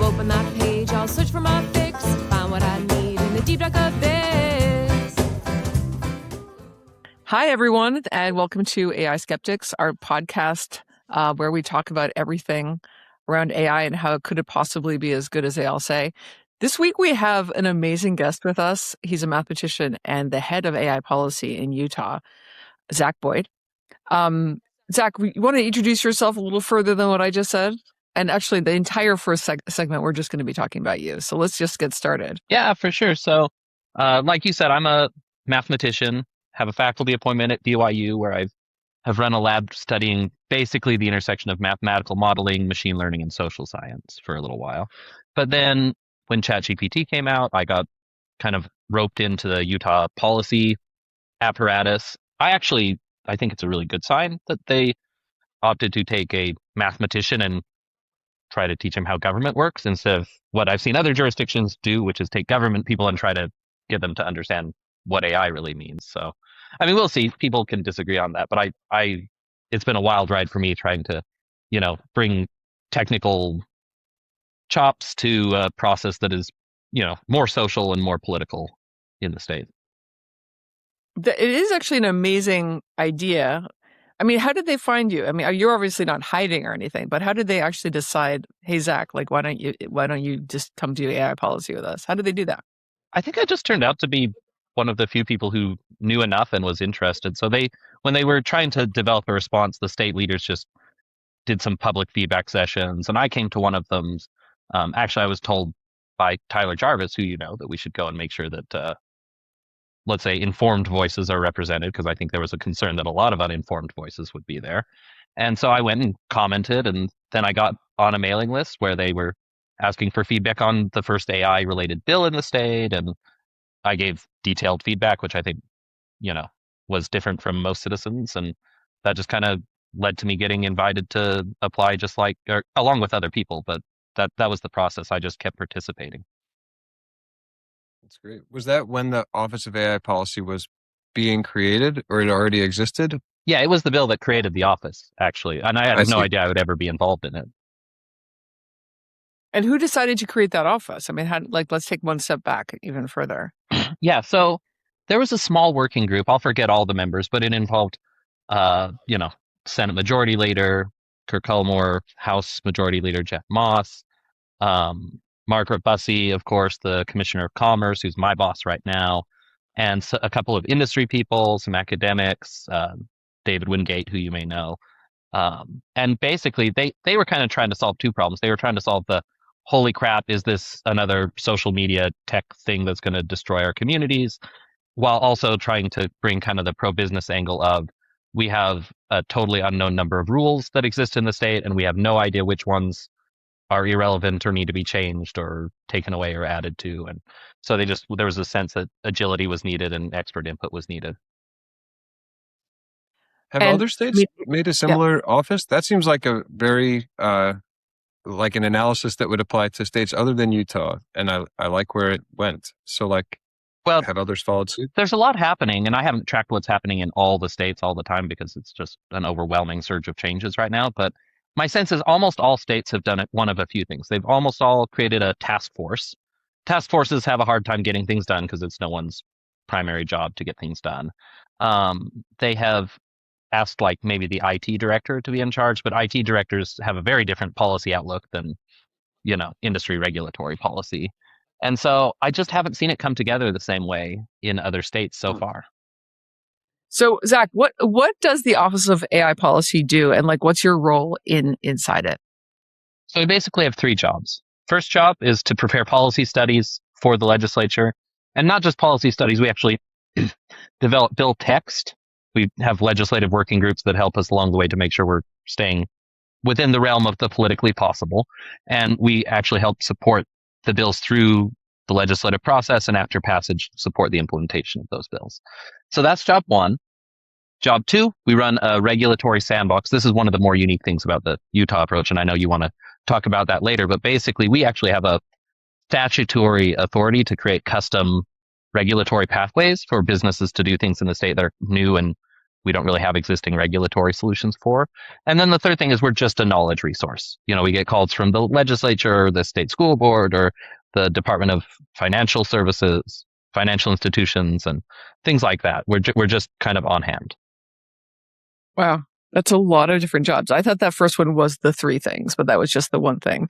open that page, I'll search for my fix, find what I need in the deep dark abyss. Hi, everyone, and welcome to AI Skeptics, our podcast where we talk about everything around AI and how could it possibly be as good as they all say. This week, we have an amazing guest with us. He's a mathematician and the head of AI policy in Utah, Zach Boyd. Zach, you want to introduce yourself a little further than what I just said? And actually, the entire first segment, we're just going to be talking about you. So let's just get started. Yeah, for sure. So, like you said, I'm a mathematician, have a faculty appointment at BYU where I have run a lab studying basically the intersection of mathematical modeling, machine learning, and social science for a little while. But then when ChatGPT came out, I got kind of roped into the Utah policy apparatus. I think it's a really good sign that they opted to take a mathematician and try to teach them how government works instead of what I've seen other jurisdictions do, which is take government people and try to get them to understand what AI really means. So, I mean, we'll see. People can disagree on that, but it's been a wild ride for me trying to, bring technical chops to a process that is, more social and more political in the state. It is actually an amazing idea. I mean, how did they find you? I mean, you're obviously not hiding or anything, but how did they actually decide, hey, Zach, like, why don't you just come do AI policy with us? How did they do that? I think I just turned out to be one of the few people who knew enough and was interested. So when they were trying to develop a response, the state leaders just did some public feedback sessions, and I came to one of them. Actually, I was told by Tyler Jarvis, who that we should go and make sure that let's say informed voices are represented, because I think there was a concern that a lot of uninformed voices would be there. And so I went and commented, and then I got on a mailing list where they were asking for feedback on the first AI related bill in the state. And I gave detailed feedback, which I think, was different from most citizens. And that just kind of led to me getting invited to apply along with other people. But that was the process. I just kept participating. That's great. Was that when the Office of AI Policy was being created, or it already existed? Yeah, it was the bill that created the office, actually. And I had no idea I would ever be involved in it. And who decided to create that office? I mean, let's take one step back even further. Yeah, so there was a small working group. I'll forget all the members, but it involved, Senate Majority Leader Kirk Cullimore, House Majority Leader Jeff Moss, Margaret Bussey, of course, the Commissioner of Commerce, who's my boss right now, and a couple of industry people, some academics, David Wingate, who you may know. And basically, they were kind of trying to solve two problems. They were trying to solve the, holy crap, is this another social media tech thing that's going to destroy our communities? While also trying to bring kind of the pro-business angle of, we have a totally unknown number of rules that exist in the state, and we have no idea which ones are irrelevant or need to be changed or taken away or added to. And so there was a sense that agility was needed and expert input was needed. Have other states made a similar office? That seems like a very, like an analysis that would apply to states other than Utah. And I like where it went. So have others followed suit? There's a lot happening, and I haven't tracked what's happening in all the states all the time because it's just an overwhelming surge of changes right now. But my sense is almost all states have done one of a few things. They've almost all created a task force. Task forces have a hard time getting things done because it's no one's primary job to get things done. They have asked maybe the IT director to be in charge, but IT directors have a very different policy outlook than, industry regulatory policy. And so I just haven't seen it come together the same way in other states so far. So, Zach, what does the Office of AI Policy do, and what's your role inside it? So we basically have three jobs. First job is to prepare policy studies for the legislature, and not just policy studies. We actually develop bill text. We have legislative working groups that help us along the way to make sure we're staying within the realm of the politically possible, and we actually help support the bills through the legislative process, and after passage, support the implementation of those bills. So that's job one. Job two, we run a regulatory sandbox. This is one of the more unique things about the Utah approach, and I know you want to talk about that later, but basically we actually have a statutory authority to create custom regulatory pathways for businesses to do things in the state that are new and we don't really have existing regulatory solutions for. And then the third thing is we're just a knowledge resource. We get calls from the legislature, or the state school board, or the Department of Financial Services, financial institutions, and things like that. We're just kind of on hand. Wow. That's a lot of different jobs. I thought that first one was the three things, but that was just the one thing.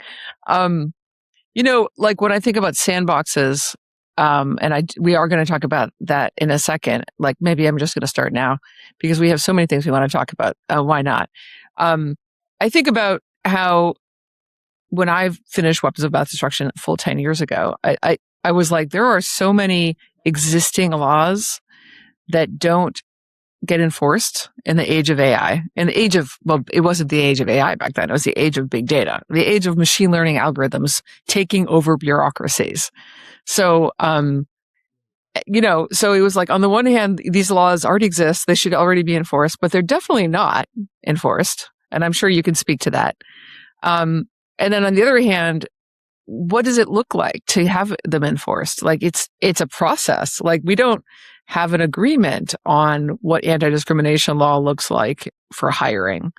Like when I think about sandboxes, we are going to talk about that in a second. Like maybe I'm just going to start now because we have so many things we want to talk about. Why not? I think about how when I finished Weapons of Mass Destruction a full 10 years ago, I was like, there are so many existing laws that don't get enforced in the age of AI. In the age of, well, it wasn't the age of AI back then. It was the age of big data, the age of machine learning algorithms taking over bureaucracies. So, so it was like, on the one hand, these laws already exist. They should already be enforced, but they're definitely not enforced. And I'm sure you can speak to that. And then on the other hand, what does it look like to have them enforced? Like it's a process. Like we don't have an agreement on what anti-discrimination law looks like for hiring.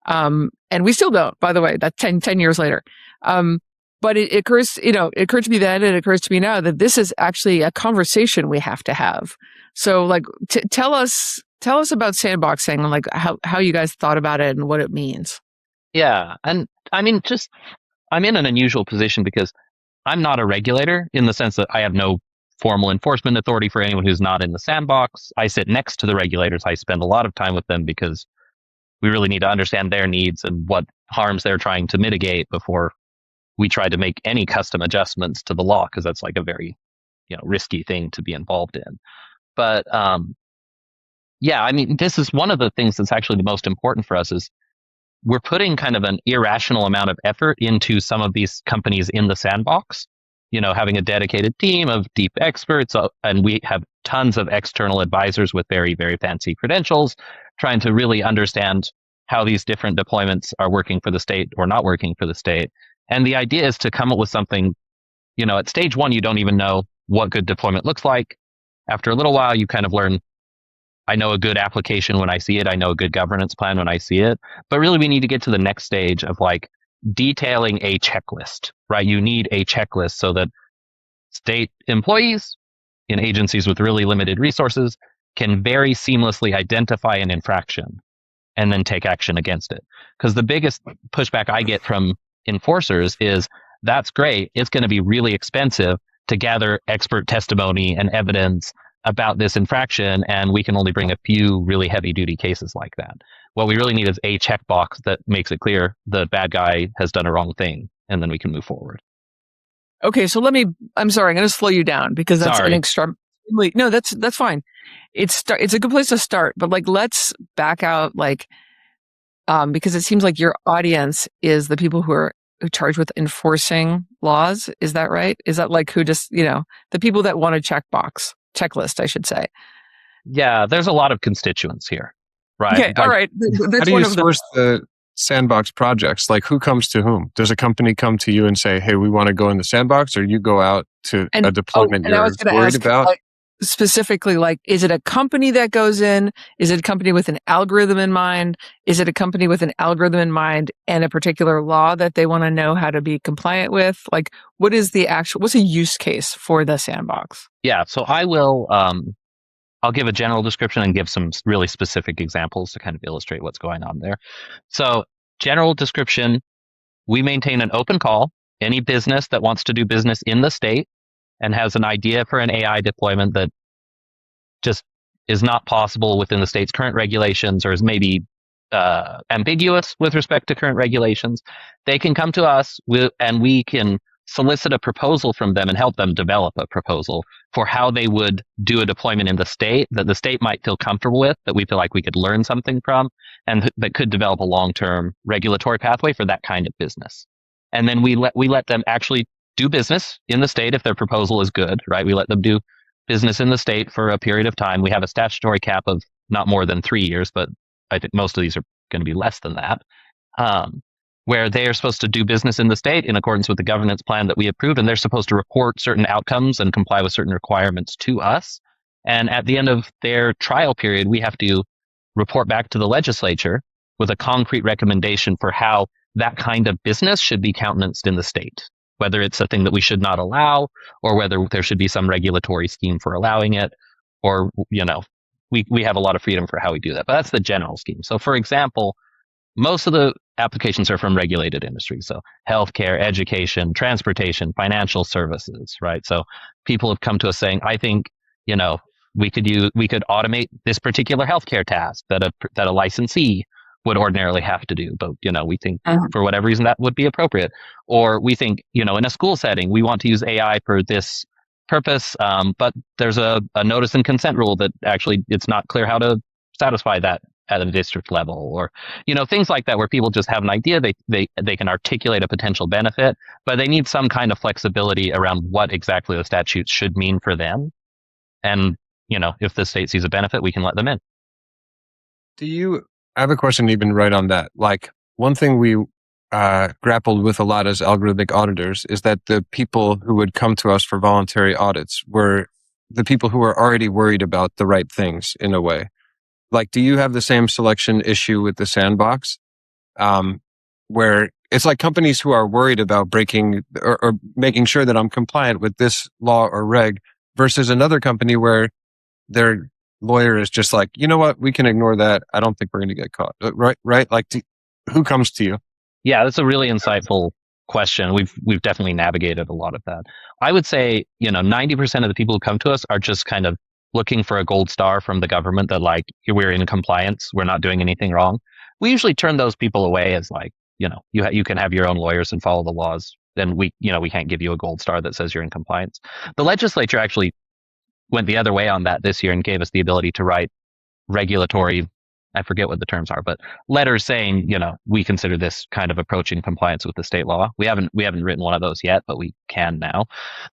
And we still don't, by the way, that's 10 years later. But it occurs to me then, and it occurs to me now that this is actually a conversation we have to have. So like, tell us about sandboxing and like how you guys thought about it and what it means. Yeah. And I mean, I'm in an unusual position because I'm not a regulator in the sense that I have no formal enforcement authority for anyone who's not in the sandbox. I sit next to the regulators. I spend a lot of time with them because we really need to understand their needs and what harms they're trying to mitigate before we try to make any custom adjustments to the law, because that's like a very, risky thing to be involved in. But yeah, I mean, this is one of the things that's actually the most important for us is we're putting kind of an irrational amount of effort into some of these companies in the sandbox, having a dedicated team of deep experts, and we have tons of external advisors with very, very fancy credentials, trying to really understand how these different deployments are working for the state or not working for the state. And the idea is to come up with something, at stage one, you don't even know what good deployment looks like. After a little while, you kind of learn, I know a good application when I see it. I know a good governance plan when I see it. But really, we need to get to the next stage of like detailing a checklist, right? You need a checklist so that state employees in agencies with really limited resources can very seamlessly identify an infraction and then take action against it. Because the biggest pushback I get from enforcers is, that's great. It's going to be really expensive to gather expert testimony and evidence about this infraction, and we can only bring a few really heavy-duty cases like that. What we really need is a checkbox that makes it clear the bad guy has done a wrong thing, and then we can move forward. Okay, so I'm sorry, I'm going to slow you down because that's an extremely, no, that's fine. It's a good place to start, but like, let's back out, like, because it seems like your audience is the people who are charged with enforcing laws. Is that right? Is that like who just, the people that want a checklist, I should say. Yeah, there's a lot of constituents here, right? Okay, all right. How do you source the sandbox projects? Like, who comes to whom? Does a company come to you and say, hey, we want to go in the sandbox, or you go out to a deployment you're worried about? Like, specifically, like, is it a company that goes in? Is it a company with an algorithm in mind? Is it a company with an algorithm in mind and a particular law that they want to know how to be compliant with? Like, what's a use case for the sandbox? Yeah, so I will, I'll give a general description and give some really specific examples to kind of illustrate what's going on there. So, general description, we maintain an open call. Any business that wants to do business in the state and has an idea for an AI deployment that just is not possible within the state's current regulations, or is maybe ambiguous with respect to current regulations, they can come to us and we can solicit a proposal from them and help them develop a proposal for how they would do a deployment in the state that the state might feel comfortable with, that we feel like we could learn something from, and that could develop a long-term regulatory pathway for that kind of business. And then we let them actually do business in the state if their proposal is good, right? We let them do business in the state for a period of time. We have a statutory cap of not more than 3 years, but I think most of these are going to be less than that, where they are supposed to do business in the state in accordance with the governance plan that we approved, and they're supposed to report certain outcomes and comply with certain requirements to us. And at the end of their trial period, we have to report back to the legislature with a concrete recommendation for how that kind of business should be countenanced in the state, whether it's a thing that we should not allow or whether there should be some regulatory scheme for allowing it, or, we have a lot of freedom for how we do that. But that's the general scheme. So, for example, most of the applications are from regulated industries. So healthcare, education, transportation, financial services, right? So people have come to us saying, I think, we could automate this particular healthcare task that a licensee would ordinarily have to do. But, we think for whatever reason that would be appropriate. Or we think, in a school setting, we want to use AI for this purpose, but there's a notice and consent rule that actually it's not clear how to satisfy that at a district level, or things like that, where people just have an idea, they can articulate a potential benefit, but they need some kind of flexibility around what exactly the statutes should mean for them. And if the state sees a benefit, we can let them in. I have a question even right on that. Like, one thing we grappled with a lot as algorithmic auditors is that the people who would come to us for voluntary audits were the people who were already worried about the right things in a way. Like, do you have the same selection issue with the sandbox, where it's like companies who are worried about breaking or making sure that I'm compliant with this law or reg versus another company where their lawyer is just like, you know what, we can ignore that. I don't think we're going to get caught. Right? Like, who comes to you? Yeah, that's a really insightful question. We've definitely navigated a lot of that. I would say, 90% of the people who come to us are just kind of looking for a gold star from the government that, like, we're in compliance, we're not doing anything wrong. We usually turn those people away as like, you can have your own lawyers and follow the laws. Then we can't give you a gold star that says you're in compliance. The legislature actually went the other way on that this year and gave us the ability to write regulatory, I forget what the terms are, but letters saying, we consider this kind of approaching compliance with the state law. We haven't written one of those yet, but we can now.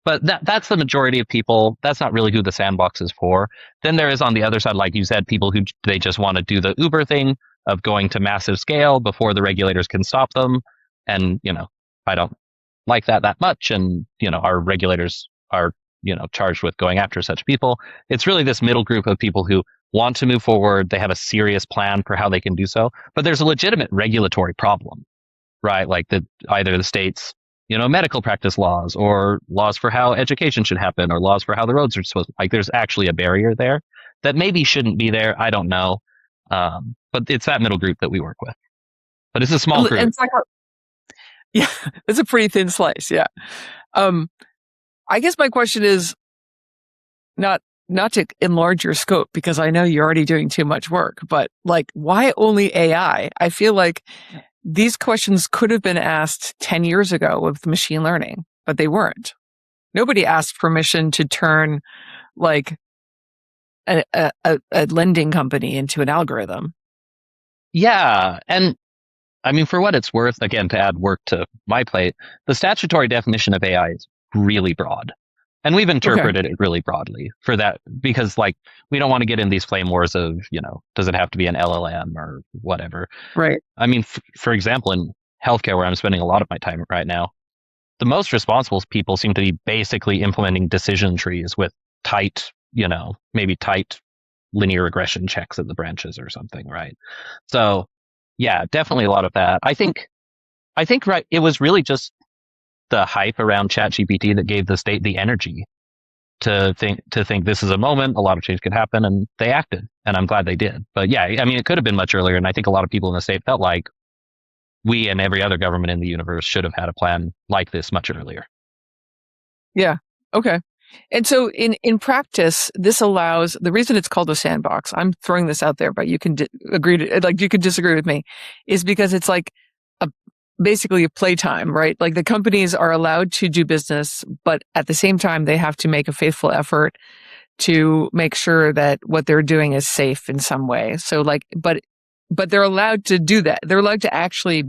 But that's the majority of people. That's not really who the sandbox is for. Then there is, on the other side, like you said, people who they just want to do the Uber thing of going to massive scale before the regulators can stop them. And, I don't like that much. And, our regulators are, charged with going after such people. It's really this middle group of people who want to move forward. They have a serious plan for how they can do so, but there's a legitimate regulatory problem, right? Like either the state's, medical practice laws, or laws for how education should happen, or laws for how the roads are supposed to, like, there's actually a barrier there that maybe shouldn't be there. I don't know. But it's that middle group that we work with, but it's a small group. Yeah, it's a pretty thin slice. Yeah. I guess my question is not to enlarge your scope, because I know you're already doing too much work, but like, why only AI? I feel like these questions could have been asked 10 years ago with machine learning, but they weren't. Nobody asked permission to turn like a lending company into an algorithm. Yeah. And I mean, for what it's worth, again, to add work to my plate, the statutory definition of AI is really broad. And we've interpreted it really broadly for that, because like, we don't want to get in these flame wars of, does it have to be an LLM or whatever? Right. I mean, for example, in healthcare, where I'm spending a lot of my time right now, the most responsible people seem to be basically implementing decision trees with tight, maybe tight linear regression checks at the branches or something, right? So yeah, definitely a lot of that. I think right, it was really just the hype around ChatGPT that gave the state the energy to think this is a moment, a lot of change could happen, and they acted, and I'm glad they did. But yeah, I mean, it could have been much earlier, and I think a lot of people in the state felt like we and every other government in the universe should have had a plan like this much earlier. Yeah. Okay. And so in practice, this allows, the reason it's called a sandbox, I'm throwing this out there, but you can you can disagree with me, is because it's like basically a playtime, right? Like, the companies are allowed to do business, but at the same time, they have to make a faithful effort to make sure that what they're doing is safe in some way. So like, but they're allowed to do that. They're allowed to actually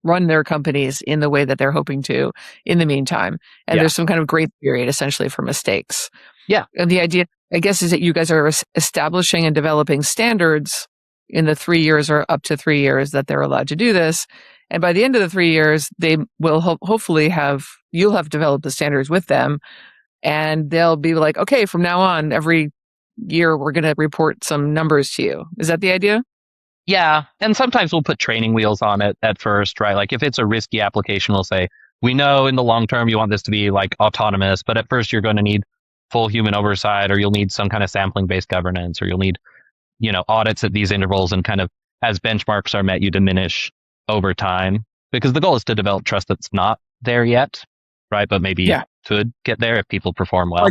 run their companies in the way that they're hoping to in the meantime. And there's some kind of grace period essentially for mistakes. Yeah. And the idea, I guess, is that you guys are establishing and developing standards in the 3 years or up to 3 years that they're allowed to do this. And by the end of the 3 years, they will hopefully you'll have developed the standards with them, and they'll be like, okay, from now on, every year, we're going to report some numbers to you. Is that the idea? Yeah. And sometimes we'll put training wheels on it at first, right? Like if it's a risky application, we'll say, we know in the long term you want this to be like autonomous, but at first you're going to need full human oversight, or you'll need some kind of sampling based governance, or you'll need, audits at these intervals, and kind of as benchmarks are met, you diminish over time, because the goal is to develop trust that's not there yet, right? But maybe could get there if people perform well.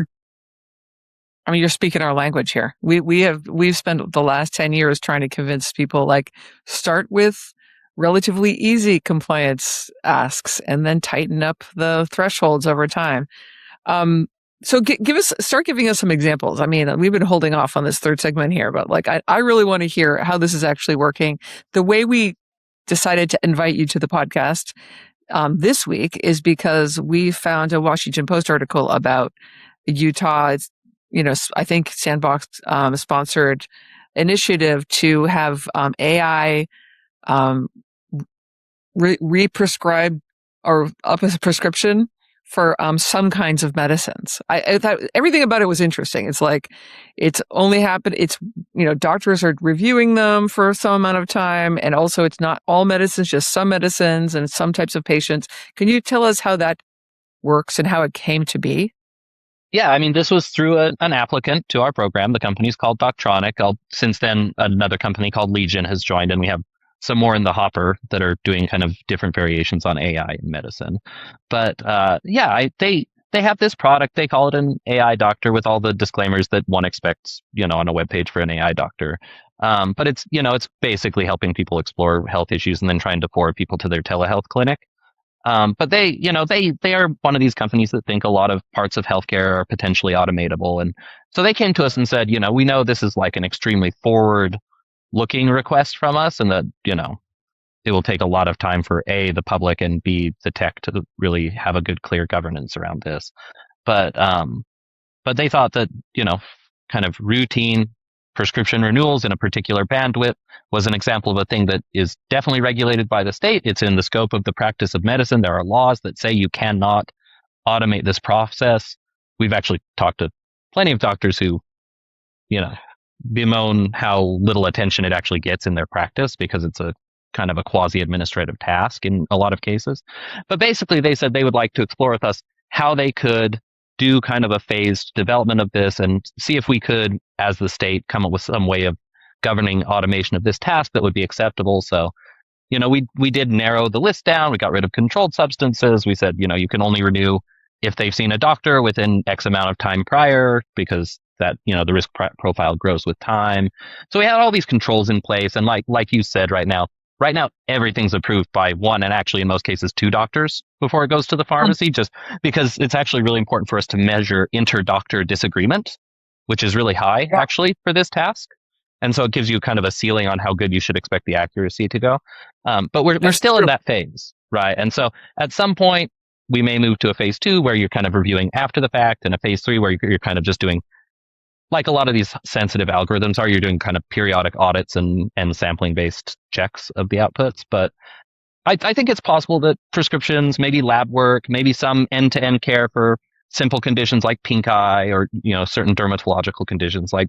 I mean, you're speaking our language here. We've spent the last 10 years trying to convince people, like, start with relatively easy compliance asks and then tighten up the thresholds over time. So start giving us some examples. I mean, we've been holding off on this third segment here, but like, I really want to hear how this is actually working. The way we decided to invite you to the podcast this week is because we found a Washington Post article about Utah. I think Sandbox sponsored initiative to have AI re-prescribed or up as a prescription for some kinds of medicines. I thought everything about it was interesting. It's like, it's only happened. It's, doctors are reviewing them for some amount of time. And also it's not all medicines, just some medicines and some types of patients. Can you tell us how that works and how it came to be? Yeah, I mean, this was through an applicant to our program. The company's called Doctronic. Since then, another company called Legion has joined, and we have some more in the hopper that are doing kind of different variations on AI in medicine. But they have this product. They call it an AI doctor with all the disclaimers that one expects, on a webpage for an AI doctor. But it's basically helping people explore health issues and then trying to forward people to their telehealth clinic. But they are one of these companies that think a lot of parts of healthcare are potentially automatable. And so they came to us and said, we know this is like an extremely forward-looking request from us, and that, it will take a lot of time for A, the public, and B, the tech to really have a good, clear governance around this. But they thought that, kind of routine prescription renewals in a particular bandwidth was an example of a thing that is definitely regulated by the state. It's in the scope of the practice of medicine. There are laws that say you cannot automate this process. We've actually talked to plenty of doctors who, bemoan how little attention it actually gets in their practice, because it's a kind of a quasi-administrative task in a lot of cases. But basically, they said they would like to explore with us how they could do kind of a phased development of this and see if we could, as the state, come up with some way of governing automation of this task that would be acceptable. So, we did narrow the list down. We got rid of controlled substances. We said, you can only renew if they've seen a doctor within X amount of time prior, because that, the risk profile grows with time. So we had all these controls in place. And like you said, right now, everything's approved by one, and actually in most cases 2 doctors before it goes to the pharmacy, just because it's actually really important for us to measure inter-doctor disagreement, which is really high actually for this task. And so it gives you kind of a ceiling on how good you should expect the accuracy to go. But we're still in that phase, right? And so at some point we may move to a phase 2 where you're kind of reviewing after the fact, and a phase 3 where you're kind of just doing, like a lot of these sensitive algorithms are, you're doing kind of periodic audits and sampling-based checks of the outputs. But I think it's possible that prescriptions, maybe lab work, maybe some end-to-end care for simple conditions like pink eye, or certain dermatological conditions, like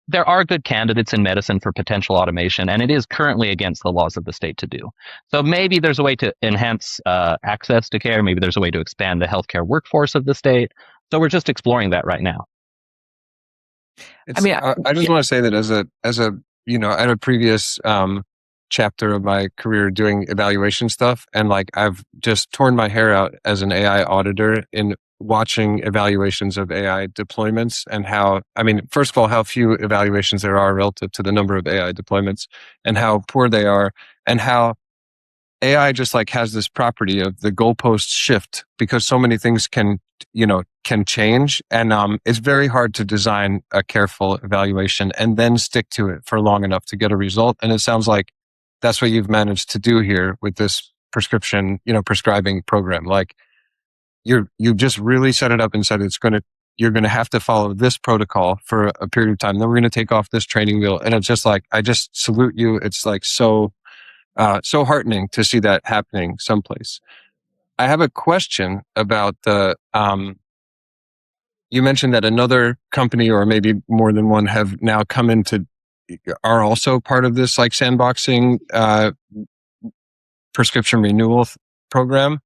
there are good candidates in medicine for potential automation, and it is currently against the laws of the state to do. So maybe there's a way to enhance access to care. Maybe there's a way to expand the healthcare workforce of the state. So we're just exploring that right now. I just want to say that as a I had a previous chapter of my career doing evaluation stuff, and like I've just torn my hair out as an AI auditor in watching evaluations of AI deployments, and first of all, how few evaluations there are relative to the number of AI deployments, and how poor they are, and how AI just like has this property of the goalposts shift because so many things can change. And it's very hard to design a careful evaluation and then stick to it for long enough to get a result. And it sounds like that's what you've managed to do here with this prescription, prescribing program. Like you've just really set it up and said you're going to have to follow this protocol for a period of time. Then we're going to take off this training wheel. And it's just like, I just salute you. It's like so heartening to see that happening someplace. I have a question about the, you mentioned that another company or maybe more than one have now come into, are also part of this like sandboxing prescription renewal program.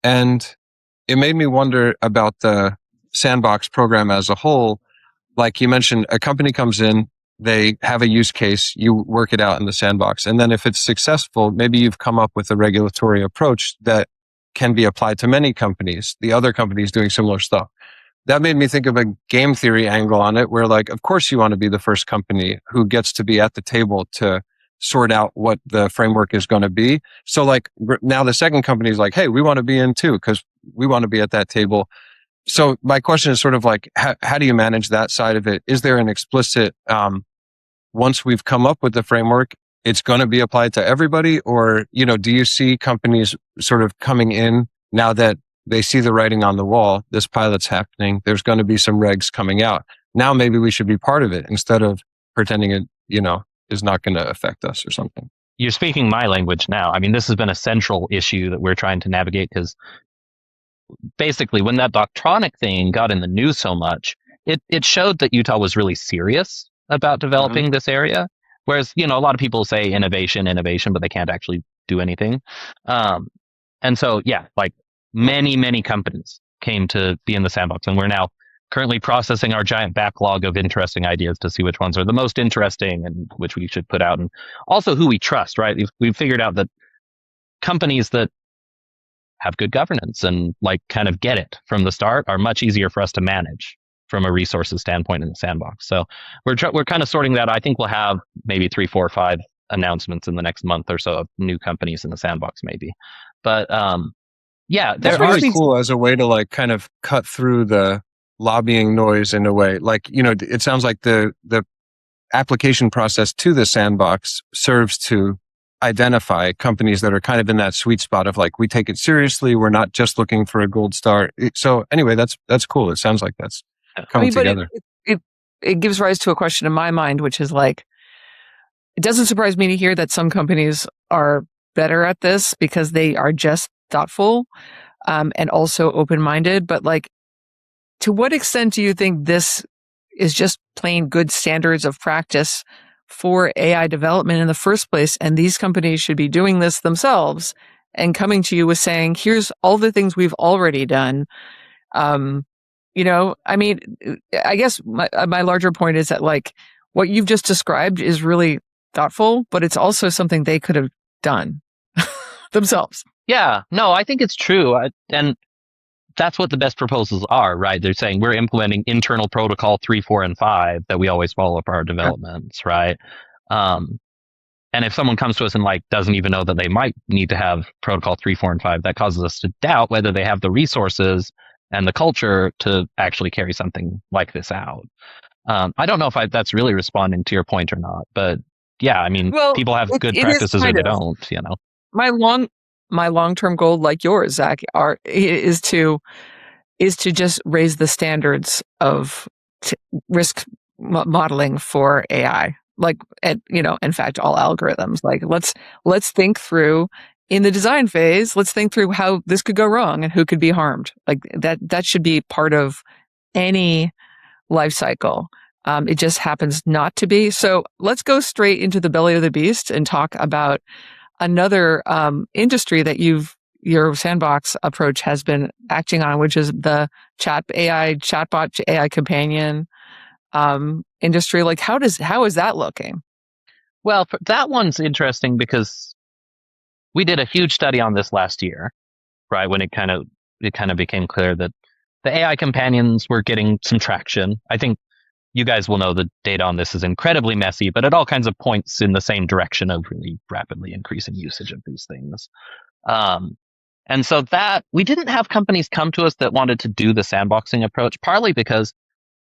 And it made me wonder about the sandbox program as a whole. Like you mentioned, a company comes in, they have a use case, you work it out in the sandbox. And then if it's successful, maybe you've come up with a regulatory approach that can be applied to many companies, the other companies doing similar stuff. That made me think of a game theory angle on it where like, of course you want to be the first company who gets to be at the table to sort out what the framework is going to be. So like now the second company is like, hey, we want to be in too, because we want to be at that table. So my question is sort of like, how do you manage that side of it? Is there an explicit, once we've come up with the framework, it's going to be applied to everybody? Or, do you see companies sort of coming in now that they see the writing on the wall, this pilot's happening, there's going to be some regs coming out. Now maybe we should be part of it instead of pretending it, is not going to affect us or something. You're speaking my language now. I mean, this has been a central issue that we're trying to navigate because basically when that Doctronic thing got in the news so much, it showed that Utah was really serious about developing this area. Whereas, a lot of people say innovation, but they can't actually do anything. And so, yeah, like many companies came to be in the sandbox, and we're now currently processing our giant backlog of interesting ideas to see which ones are the most interesting and which we should put out, and also who we trust, right? We've figured out that companies that have good governance and like kind of get it from the start are much easier for us to manage from a resources standpoint in the sandbox. So we're kind of sorting that. I think we'll have maybe 3, 4, 5 announcements in the next month or so of new companies in the sandbox, maybe. But yeah, that's really cool as a way to like kind of cut through the lobbying noise in a way. Like, it sounds like the application process to the sandbox serves to identify companies that are kind of in that sweet spot of like, we take it seriously. We're not just looking for a gold star. So anyway, that's cool. It sounds like that's coming together. It gives rise to a question in my mind, which is like, it doesn't surprise me to hear that some companies are better at this because they are just thoughtful and also open-minded. But like, to what extent do you think this is just plain good standards of practice for AI development in the first place? And these companies should be doing this themselves and coming to you with saying, here's all the things we've already done. I mean, I guess my larger point is that like what you've just described is really thoughtful, but it's also something they could have done themselves. Yeah, no, I think it's true. And that's what the best proposals are, right? They're saying we're implementing internal protocol 3, 4, and 5 that we always follow up our developments, right? And if someone comes to us and like doesn't even know that they might need to have protocol 3, 4, and 5, that causes us to doubt whether they have the resources and the culture to actually carry something like this out. I don't know if that's really responding to your point or not, but yeah, I mean, people have good practices or they don't, My long-term goal, like yours, Zach, is to just raise the standards of risk modeling for AI. Like, in fact, all algorithms. Like, let's think through in the design phase. Let's think through how this could go wrong and who could be harmed. Like that should be part of any life cycle. It just happens not to be. So let's go straight into the belly of the beast and talk about another industry that your sandbox approach has been acting on, which is the chatbot AI companion industry. Like, how is that looking? Well, that one's interesting because we did a huge study on this last year, right? When it kind of became clear that the AI companions were getting some traction. I think you guys will know the data on this is incredibly messy, but it all kinds of points in the same direction of really rapidly increasing usage of these things. And so that we didn't have companies come to us that wanted to do the sandboxing approach, partly because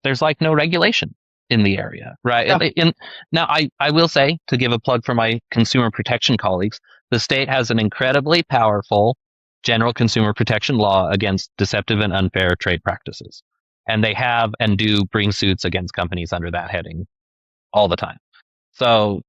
there's like no regulation in the area, right? Yeah. Now, I will say, to give a plug for my consumer protection colleagues, the state has an incredibly powerful general consumer protection law against deceptive and unfair trade practices. And they have and do bring suits against companies under that heading all the time. So,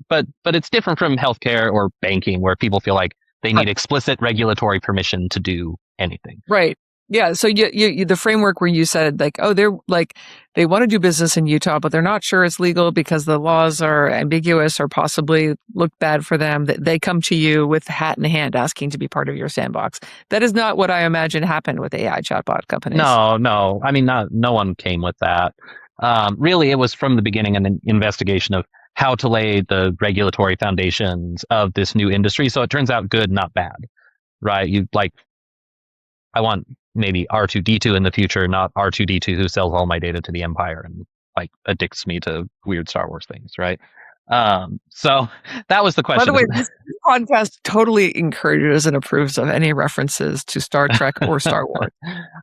but it's different from healthcare or banking where people feel like they need explicit regulatory permission to do anything. Right. Yeah. So you the framework where you said like, oh, they're like, they want to do business in Utah, but they're not sure it's legal because the laws are ambiguous or possibly look bad for them. That they come to you with hat in hand asking to be part of your sandbox. That is not what I imagine happened with AI chatbot companies. No. I mean, no one came with that. Really, it was from the beginning an investigation of how to lay the regulatory foundations of this new industry. So it turns out good, not bad, right? I want maybe R2D2 in the future, not R2D2 who sells all my data to the Empire and like addicts me to weird Star Wars things, right? So that was the question. By the way, this podcast totally encourages and approves of any references to Star Trek or Star Wars.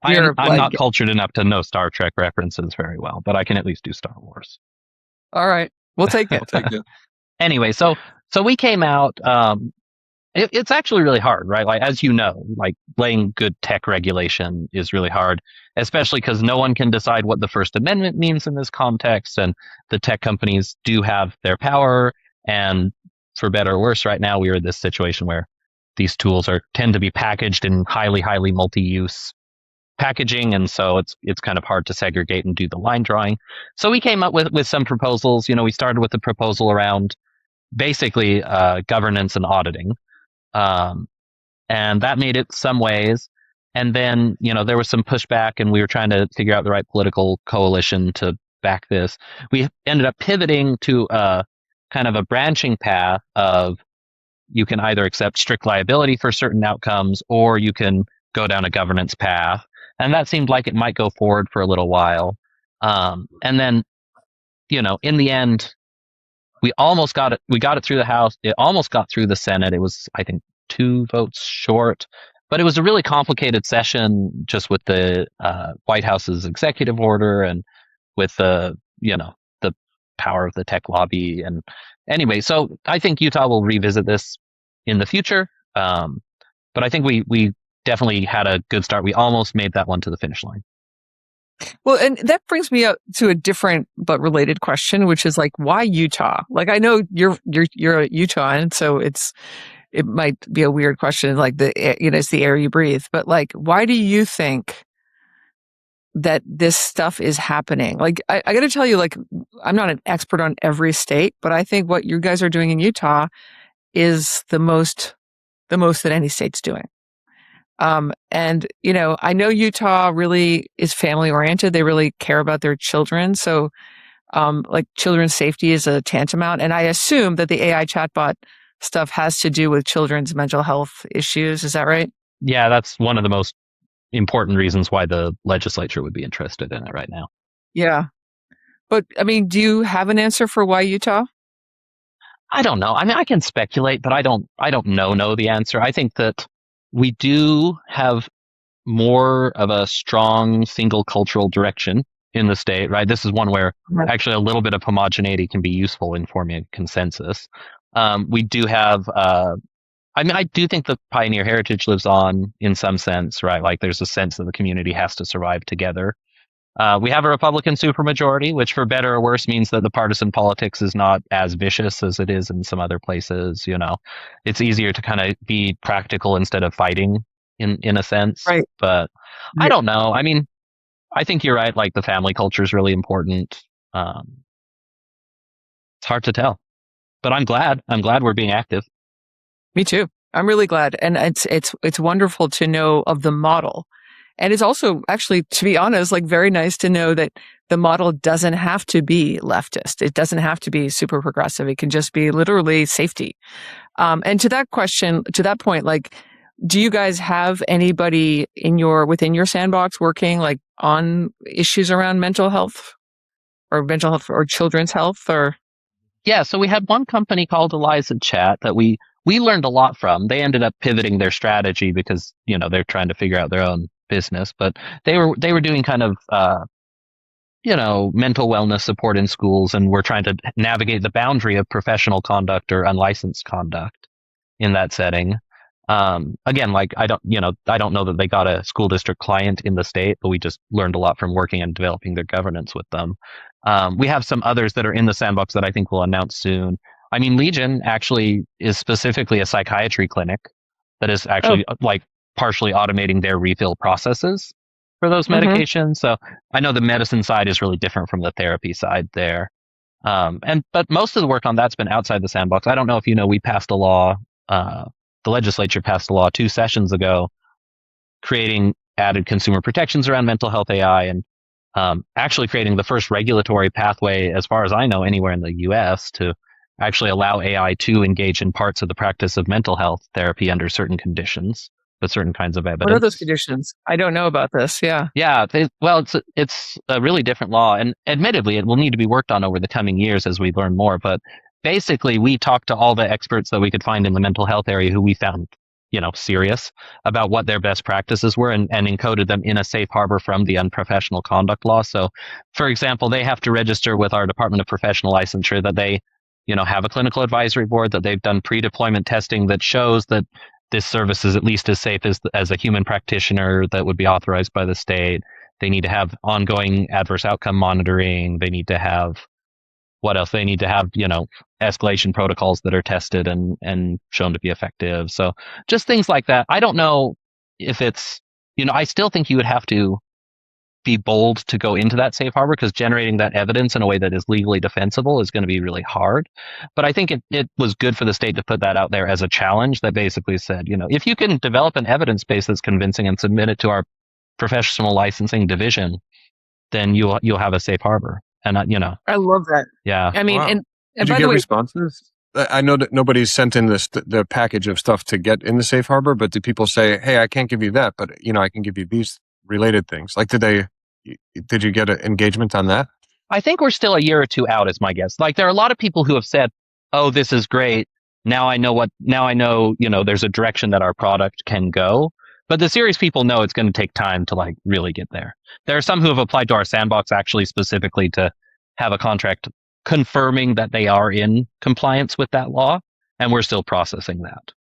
I'm not cultured enough to know Star Trek references very well, but I can at least do Star Wars. All right, we'll take it. We'll take it. Anyway, so we came out. It's actually really hard, right? Like, as you know, like laying good tech regulation is really hard, especially because no one can decide what the First Amendment means in this context. And the tech companies do have their power. And for better or worse, right now, we are in this situation where these tools tend to be packaged in highly, highly multi-use packaging. And so it's kind of hard to segregate and do the line drawing. So we came up with some proposals. We started with a proposal around basically governance and auditing. And that made it some ways. And then, there was some pushback and we were trying to figure out the right political coalition to back this. We ended up pivoting to kind of a branching path of you can either accept strict liability for certain outcomes or you can go down a governance path. And that seemed like it might go forward for a little while. And then, in the end, we almost got it. We got it through the House. It almost got through the Senate. It was, I think, 2 votes short. But it was a really complicated session just with the White House's executive order and with the power of the tech lobby. And anyway, so I think Utah will revisit this in the future. But I think we definitely had a good start. We almost made that one to the finish line. Well, and that brings me up to a different but related question, which is like, why Utah? Like, I know you're a Utahn, so it might be a weird question, like it's the air you breathe. But like, why do you think that this stuff is happening? Like, I got to tell you, like, I'm not an expert on every state, but I think what you guys are doing in Utah is the most that any state's doing. And, I know Utah really is family oriented. They really care about their children. So, like children's safety is a tantamount. And I assume that the AI chatbot stuff has to do with children's mental health issues. Is that right? Yeah, that's one of the most important reasons why the legislature would be interested in it right now. Yeah. But I mean, do you have an answer for why Utah? I don't know. I mean, I can speculate, but I don't know the answer. I think that we do have more of a strong single cultural direction in the state, right? This is one where actually a little bit of homogeneity can be useful in forming a consensus. We do have, I do think the pioneer heritage lives on in some sense, right? Like there's a sense that the community has to survive together. We have a Republican supermajority, which for better or worse means that the partisan politics is not as vicious as it is in some other places. It's easier to kind of be practical instead of fighting in a sense. Right. But I don't know. I mean, I think you're right. Like the family culture is really important. It's hard to tell, but I'm glad we're being active. Me too. I'm really glad. And it's wonderful to know of the model. And it's also actually, to be honest, like very nice to know that the model doesn't have to be leftist. It doesn't have to be super progressive. It can just be literally safety. And to that point, like, do you guys have anybody within your sandbox working like on issues around mental health or children's health or? Yeah. So we had one company called Eliza Chat that we learned a lot from. They ended up pivoting their strategy because, they're trying to figure out their own business, but they were doing kind of mental wellness support in schools, and we're trying to navigate the boundary of professional conduct or unlicensed conduct in that setting. Again, like I don't know that they got a school district client in the state, but we just learned a lot from working and developing their governance with them. We have some others that are in the sandbox that I think we'll announce soon. I mean, Legion actually is specifically a psychiatry clinic that is actually like partially automating their refill processes for those medications. So I know the medicine side is really different from the therapy side there. But most of the work on that's been outside the sandbox. I don't know if you know, we passed a law, the legislature passed a law 2 sessions ago, creating added consumer protections around mental health AI, and actually creating the first regulatory pathway, as far as I know, anywhere in the US to actually allow AI to engage in parts of the practice of mental health therapy under certain conditions, with certain kinds of evidence. What are those conditions? I don't know about this. Yeah. Yeah. It's a really different law, and admittedly, it will need to be worked on over the coming years as we learn more. But basically, we talked to all the experts that we could find in the mental health area who we found, serious about what their best practices were, and encoded them in a safe harbor from the unprofessional conduct law. So, for example, they have to register with our Department of Professional Licensure that they, have a clinical advisory board, that they've done pre-deployment testing that shows that this service is at least as safe as a human practitioner that would be authorized by the state. They need to have ongoing adverse outcome monitoring. They need to have, what else? They need to have, escalation protocols that are tested and shown to be effective. So just things like that. I don't know if it's, I still think you would have to be bold to go into that safe harbor, because generating that evidence in a way that is legally defensible is going to be really hard. But I think it was good for the state to put that out there as a challenge that basically said, if you can develop an evidence base that's convincing and submit it to our professional licensing division, then you'll have a safe harbor. And I love that. Yeah. I mean, Wow. and Did by you the get way, responses? I know that nobody's sent in the package of stuff to get in the safe harbor, but do people say, hey, I can't give you that, but I can give you these related things? Like, did you get an engagement on that? I think we're still a year or two out, is my guess. Like, there are a lot of people who have said, oh, this is great. Now I know, there's a direction that our product can go. But the serious people know it's going to take time to really get there. There are some who have applied to our sandbox actually specifically to have a contract confirming that they are in compliance with that law. And we're still processing that.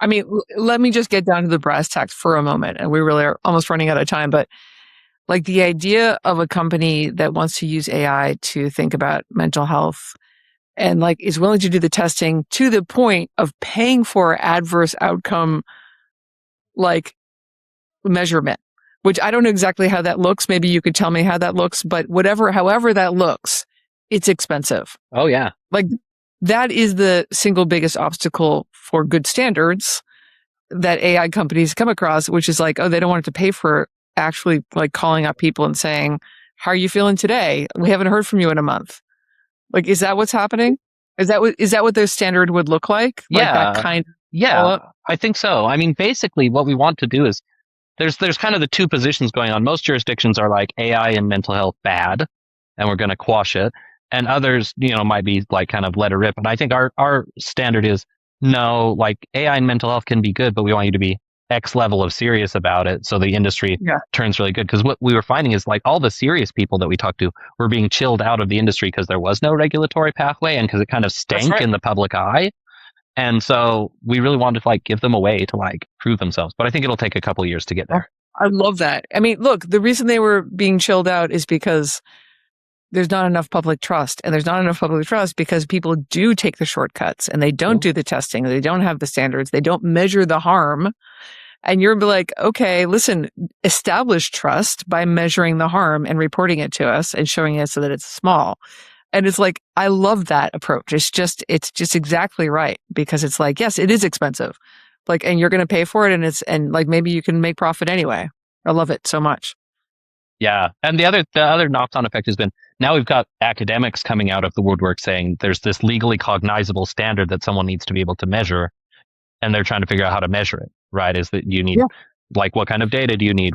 I mean, let me just get down to the brass tacks for a moment. And we really are almost running out of time, but the idea of a company that wants to use AI to think about mental health and is willing to do the testing to the point of paying for adverse outcome measurement, which I don't know exactly how that looks. Maybe you could tell me how that looks, but however that looks, it's expensive. Oh yeah. That is the single biggest obstacle for good standards that AI companies come across, which is they don't want to pay for actually calling up people and saying, how are you feeling today? We haven't heard from you in a month. Is that what's happening? Is that what their standard would look like? Yeah. That kind of Yeah, I think so. I mean, basically what we want to do is there's kind of the two positions going on. Most jurisdictions are AI and mental health bad, and we're going to quash it. And others, might be kind of let it rip. And I think our standard is no, AI and mental health can be good, but we want you to be X level of serious about it. So the industry turns really good. Because what we were finding is all the serious people that we talked to were being chilled out of the industry because there was no regulatory pathway and because it kind of stank in the public eye. And so we really wanted to give them a way to prove themselves. But I think it'll take a couple of years to get there. I love that. I mean, look, the reason they were being chilled out is because there's not enough public trust. And there's not enough public trust because people do take the shortcuts and they don't do the testing. They don't have the standards. They don't measure the harm. And you're okay, listen, establish trust by measuring the harm and reporting it to us and showing us so that it's small. And it's I love that approach. It's just exactly right, because it's yes, it is expensive. And you're going to pay for it, and maybe you can make profit anyway. I love it so much. Yeah. And the other knock-on effect has been, now we've got academics coming out of the woodwork saying there's this legally cognizable standard that someone needs to be able to measure, and they're trying to figure out how to measure it, right? Is that you need, what kind of data do you need?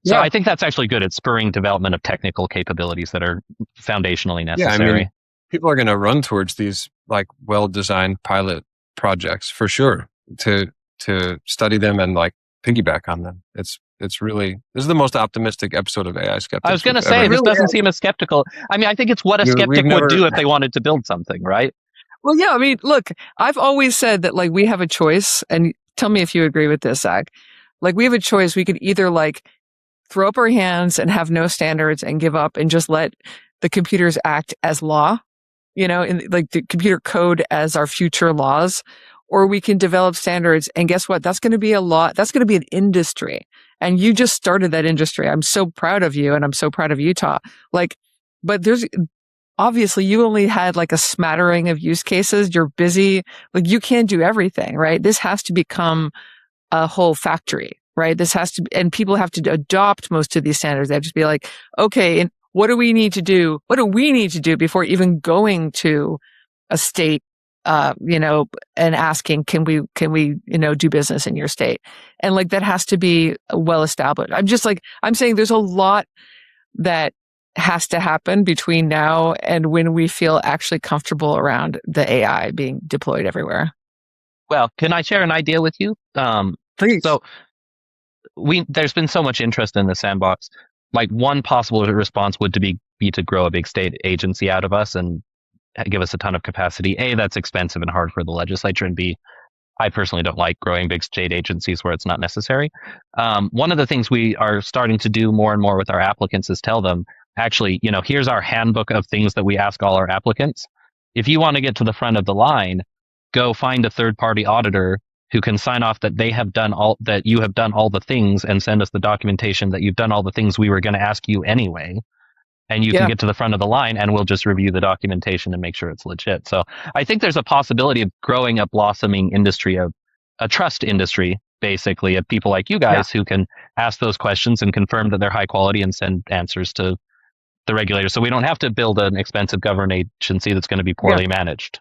So I think that's actually good. It's spurring development of technical capabilities that are foundationally necessary. Yeah, I mean, people are going to run towards these well-designed pilot projects for sure to study them and piggyback on them. It's really, this is the most optimistic episode of AI Skeptics. I was going to say, this doesn't seem as skeptical. I mean, I think it's what a skeptic would do if they wanted to build something, right? Well, yeah, I mean, look, I've always said that we have a choice, and tell me if you agree with this, Zach. We have a choice. We could either throw up our hands and have no standards and give up and just let the computers act as law, in the computer code as our future laws, or we can develop standards. And guess what? That's going to be that's going to be an industry. And you just started that industry. I'm so proud of you, and I'm so proud of Utah. But there's obviously you only had like a smattering of use cases. You're busy. Like you can't do everything, right? This has to become a whole factory, right? And people have to adopt most of these standards. They have to be like, okay, and what do we need to do? What do we need to do before even going to a state, and asking, can we, do business in your state? And like, that has to be well established. I'm saying there's a lot that has to happen between now and when we feel actually comfortable around the AI being deployed everywhere. Well, can I share an idea with you? Please. So there's been so much interest in the sandbox. Like one possible response would be to grow a big state agency out of us and give us a ton of capacity. A, that's expensive and hard for the legislature, and B, I personally don't like growing big state agencies where it's not necessary. One of the things we are starting to do more and more with our applicants is tell them, actually, here's our handbook of things that we ask all our applicants. If you want to get to the front of the line, go find a third-party auditor who can sign off that you have done all the things and send us the documentation that you've done all the things we were going to ask you anyway. And you can get to the front of the line and we'll just review the documentation and make sure it's legit. So I think there's a possibility of growing a blossoming industry, of a trust industry, basically, of people like you guys who can ask those questions and confirm that they're high quality and send answers to the regulators. So we don't have to build an expensive government agency that's going to be poorly managed,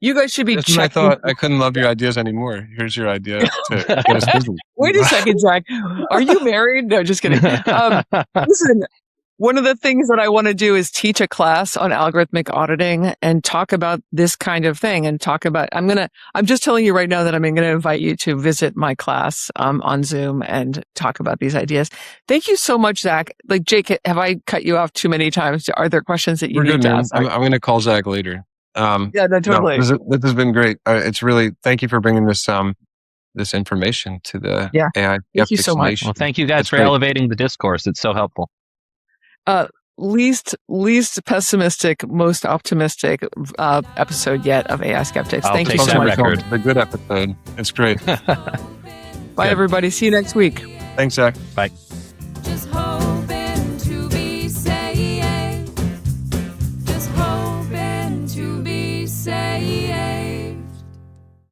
You guys should be checking. I thought I couldn't love your ideas anymore. Here's your idea to get us busy. Wait a second, Zach. Are you married? No, just kidding. Listen, one of the things that I want to do is teach a class on algorithmic auditing and talk about this kind of thing and talk about, I'm just telling you right now that I'm going to invite you to visit my class on Zoom and talk about these ideas. Thank you so much, Zach. Like, Jake, have I cut you off too many times? Are there questions that you need to ask? I'm going to call Zach later. Yeah, no, totally. No, this has been great. It's really, thank you for bringing this information to the AI. Thank you so much. Nation. Well, thank you guys for elevating the discourse. It's so helpful. Least pessimistic, most optimistic episode yet of AI Skeptics. Thank you so much. Record. The good episode. It's great. Bye, everybody. See you next week. Thanks, Zach. Bye.